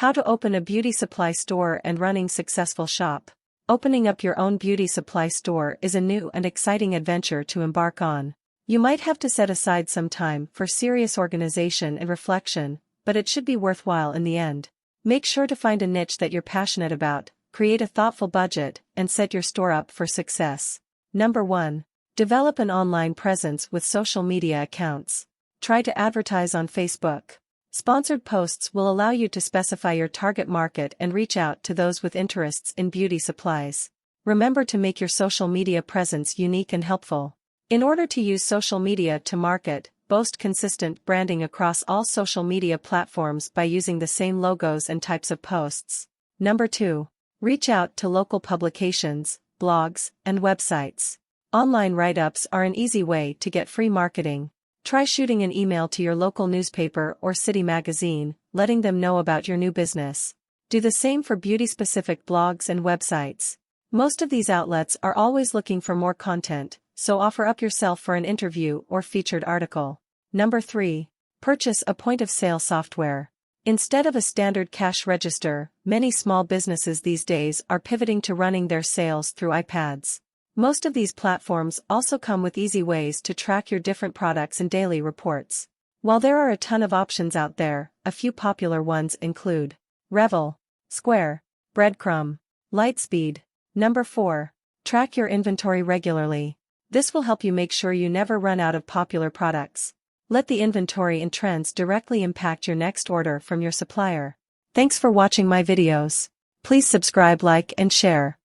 How to open a beauty supply store and running successful shop. Opening up your own beauty supply store is a new and exciting adventure to embark on. You might have to set aside some time for serious organization and reflection, but it should be worthwhile in the end. Make sure to find a niche that you're passionate about, create a thoughtful budget, and set your store up for success. Number 1. Develop an online presence with social media accounts. Try to advertise on Facebook. Sponsored posts will allow you to specify your target market and reach out to those with interests in beauty supplies. Remember to make your social media presence unique and helpful. In order to use social media to market, boast consistent branding across all social media platforms by using the same logos and types of posts. Number 2. Reach out to local publications, blogs, and websites. Online write-ups are an easy way to get free marketing. Try shooting an email to your local newspaper or city magazine, letting them know about your new business. Do the same for beauty-specific blogs and websites. Most of these outlets are always looking for more content, so offer up yourself for an interview or featured article. Number 3. Purchase a point-of-sale software. Instead of a standard cash register, many small businesses these days are pivoting to running their sales through iPads. Most of these platforms also come with easy ways to track your different products and daily reports. While there are a ton of options out there, a few popular ones include Revel, Square, Breadcrumb, Lightspeed. Number 4. Track your inventory regularly. This will help you make sure you never run out of popular products. Let the inventory and trends directly impact your next order from your supplier. Thanks for watching my videos. Please subscribe, like, and share.